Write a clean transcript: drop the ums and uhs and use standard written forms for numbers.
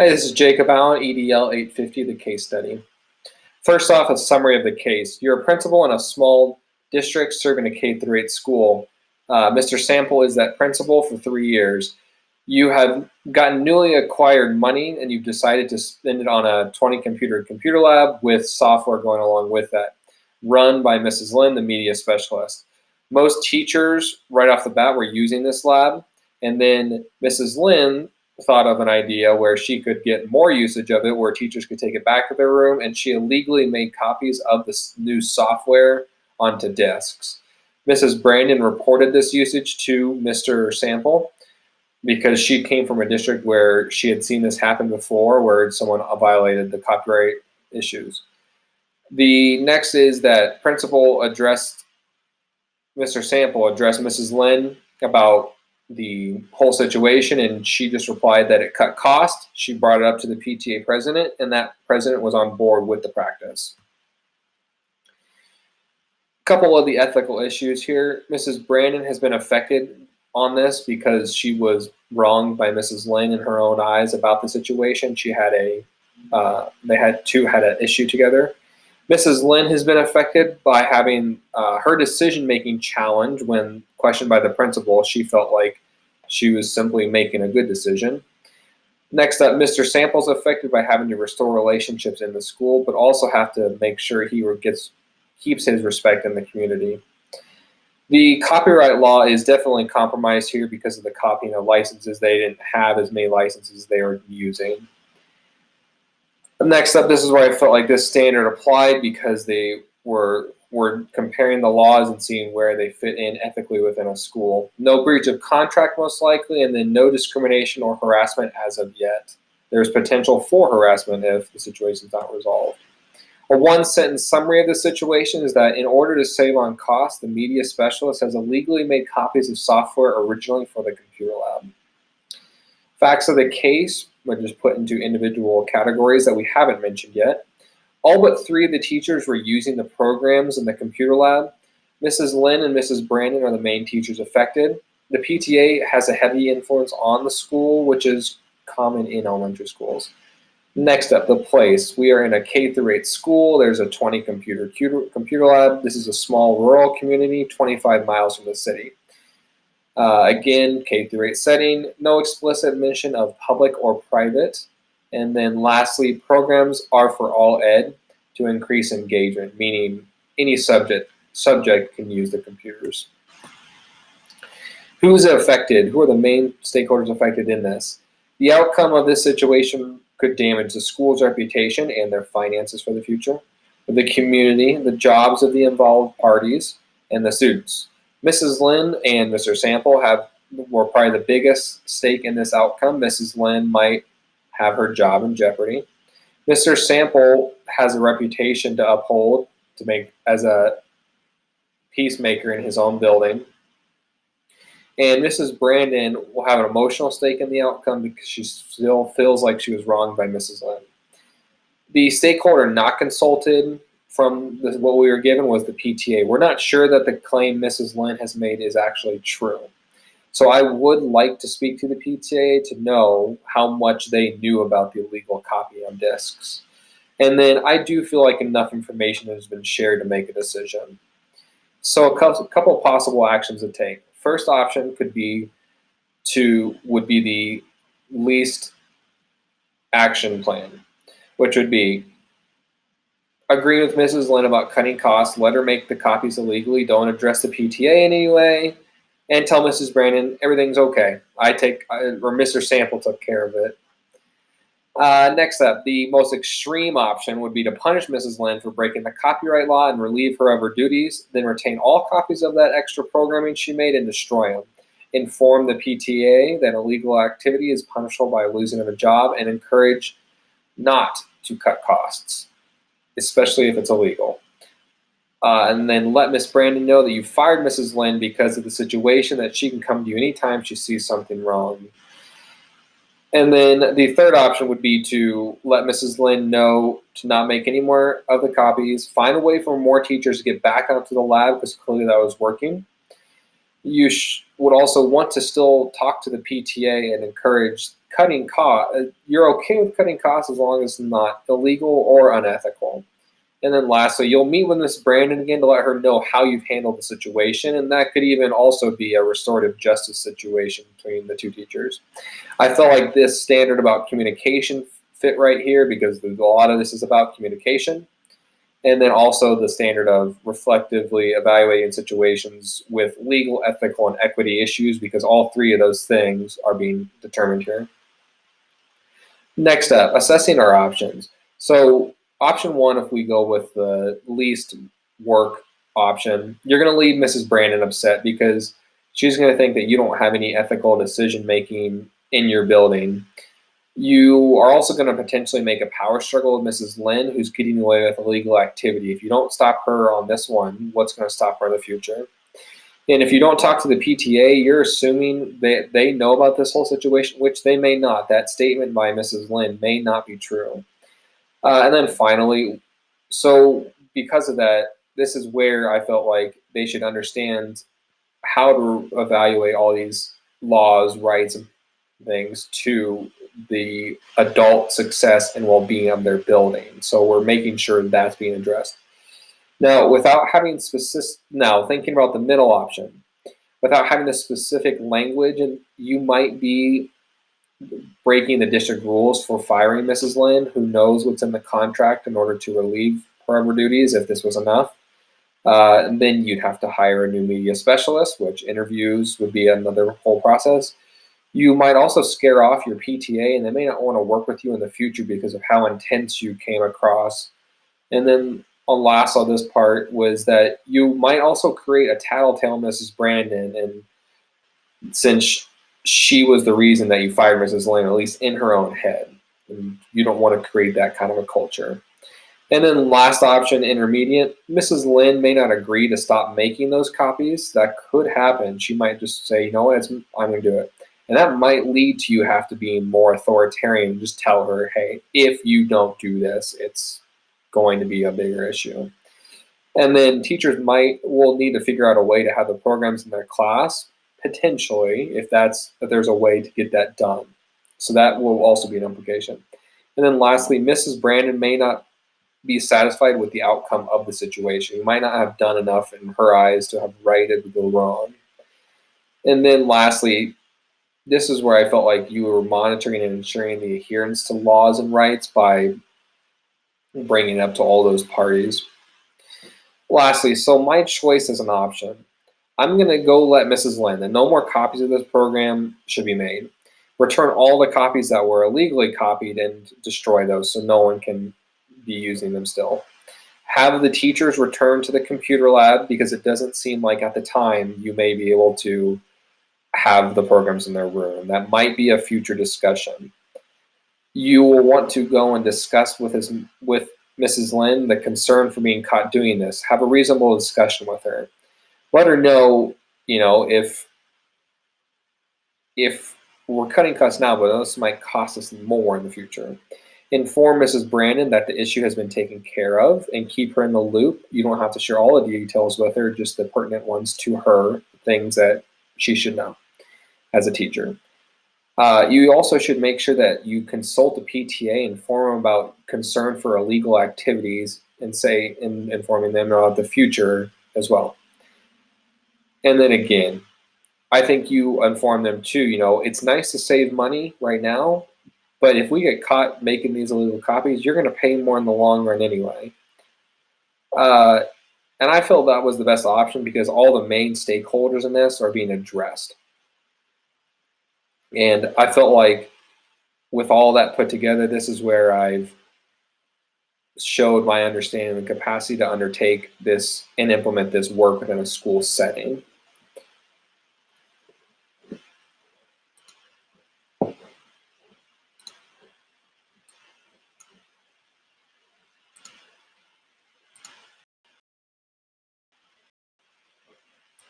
Hi, this is Jacob Allen, EDL 850, the case study. First off, a summary of the case. You're a principal in a small district serving a K through 8 school. Mr. Sample is that principal for 3 years. You have gotten newly acquired money and you've decided to spend it on a 20 computer lab with software going along with that, run by Mrs. Lynn, the media specialist. Most teachers right off the bat were using this lab, and then Mrs. Lynn thought of an idea where she could get more usage of it, where teachers could take it back to their room, and she illegally made copies of this new software onto disks. Mrs. Brandon reported this usage to Mr. Sample because she came from a district where she had seen this happen before, where someone violated the copyright issues. The next is that Mr. Sample addressed Mrs. Lynn about the whole situation, and she just replied that it cut cost. She brought it up to the PTA president, and that president was on board with the practice. A couple of the ethical issues here. Mrs. Brandon has been affected on this because she was wronged by Mrs. Lynn in her own eyes about the situation. They had an issue together. Mrs. Lynn has been affected by having her decision-making challenged when questioned by the principal. She felt like she was simply making a good decision. Next up, Mr. Sample's affected by having to restore relationships in the school, but also have to make sure he keeps his respect in the community. The copyright law is definitely compromised here because of the copying of licenses. They didn't have as many licenses as they were using. Next up, this is where I felt like this standard applied because they were comparing the laws and seeing where they fit in ethically within a school. No breach of contract most likely, and then no discrimination or harassment as of yet. There's potential for harassment if the situation is not resolved. A one-sentence summary of the situation is that in order to save on costs, the media specialist has illegally made copies of software originally for the computer lab. Facts of the case were just put into individual categories that we haven't mentioned yet. All but 3 of the teachers were using the programs in the computer lab. Mrs. Lynn and Mrs. Brandon are the main teachers affected. The PTA has a heavy influence on the school, which is common in elementary schools. Next up, the place. We are in a K through 8 school. There's a 20 computer lab. This is a small rural community, 25 miles from the city. Again, K through 8 setting, no explicit mention of public or private. And then lastly, programs are for all ed to increase engagement, meaning any subject can use the computers. Who's affected? Who are the main stakeholders affected in this? The outcome of this situation could damage the school's reputation and their finances for the future, the community, the jobs of the involved parties, and the students. Mrs. Lynn and Mr. Sample were probably the biggest stake in this outcome. Mrs. Lynn might have her job in jeopardy. Mr. Sample has a reputation to uphold as a peacemaker in his own building. And Mrs. Brandon will have an emotional stake in the outcome because she still feels like she was wronged by Mrs. Lynn. The stakeholder not consulted from what we were given was the PTA. We're not sure that the claim Mrs. Lynn has made is actually true. So I would like to speak to the PTA to know how much they knew about the illegal copy on disks. And then I do feel like enough information has been shared to make a decision. So a couple of possible actions to take. First option would be the least action plan, which would be agree with Mrs. Lynn about cutting costs, let her make the copies illegally, don't address the PTA in any way, and tell Mrs. Brandon everything's okay. Or Mr. Sample took care of it. Next up, the most extreme option would be to punish Mrs. Lynn for breaking the copyright law and relieve her of her duties, then retain all copies of that extra programming she made and destroy them. Inform the PTA that illegal activity is punishable by losing of a job and encourage not to cut costs, especially if it's illegal. And then let Miss Brandon know that you fired Mrs. Lynn because of the situation, that she can come to you anytime she sees something wrong. And then the third option would be to let Mrs. Lynn know to not make any more of the copies, find a way for more teachers to get back onto the lab because clearly that was working. You would also want to still talk to the PTA and encourage cutting cost, you're okay with cutting costs as long as it's not illegal or unethical. And then lastly, you'll meet with Miss Brandon again to let her know how you've handled the situation, and that could even also be a restorative justice situation between the two teachers. I felt like this standard about communication fit right here because a lot of this is about communication. And then also the standard of reflectively evaluating situations with legal, ethical, and equity issues because all three of those things are being determined here. Next up, assessing our options. So option one, if we go with the least work option, you're going to leave Mrs. Brandon upset because she's going to think that you don't have any ethical decision making in your building. You are also going to potentially make a power struggle with Mrs. Lynn, who's getting away with illegal activity. If you don't stop her on this one, what's going to stop her in the future? And if you don't talk to the PTA, you're assuming that they know about this whole situation, which they may not. That statement by Mrs. Lynn may not be true. And then finally, so because of that, this is where I felt like they should understand how to evaluate all these laws, rights, and things to the adult success and well-being of their building. So we're making sure that's being addressed. Now, thinking about the middle option, without having the specific language, and you might be breaking the district rules for firing Mrs. Lynn, who knows what's in the contract in order to relieve her of her duties if this was enough. And then you'd have to hire a new media specialist, which interviews would be another whole process. You might also scare off your PTA, and they may not want to work with you in the future because of how intense you came across. And then last on this part was that you might also create a tattletale Mrs. Brandon, and since she was the reason that you fired Mrs. Lane, at least in her own head, and you don't want to create that kind of a culture. And then last option, intermediate, Mrs. Lynn may not agree to stop making those copies. That could happen. She might just say, you know what, I'm going to do it. And that might lead to you have to be more authoritarian. Just tell her, hey, if you don't do this, it's going to be a bigger issue. And then teachers will need to figure out a way to have the programs in their class, potentially, if there's a way to get that done. So that will also be an implication. And then lastly, Mrs. Brandon may not be satisfied with the outcome of the situation. You might not have done enough in her eyes to have righted the wrong. And then lastly, this is where I felt like you were monitoring and ensuring the adherence to laws and rights by bringing it up to all those parties. Lastly, so my choice is an option. I'm going to go let Mrs. Lynn, and no more copies of this program should be made. Return all the copies that were illegally copied and destroy those so no one can be using them still. Have the teachers return to the computer lab because it doesn't seem like at the time you may be able to have the programs in their room. That might be a future discussion. You will want to go and discuss with Mrs. Lynn the concern for being caught doing this. Have a reasonable discussion with her. Let her know, if we're cutting costs now, but this might cost us more in the future. Inform Mrs. Brandon that the issue has been taken care of and keep her in the loop. You don't have to share all the details with her, just the pertinent ones to her, things that she should know as a teacher. You also should make sure that you consult the PTA, inform them about concern for illegal activities, and informing them about the future as well. And then again, I think you inform them too, it's nice to save money right now, but if we get caught making these illegal copies, you're going to pay more in the long run anyway. And I felt that was the best option because all the main stakeholders in this are being addressed. And I felt like with all that put together, this is where I've showed my understanding and capacity to undertake this and implement this work within a school setting.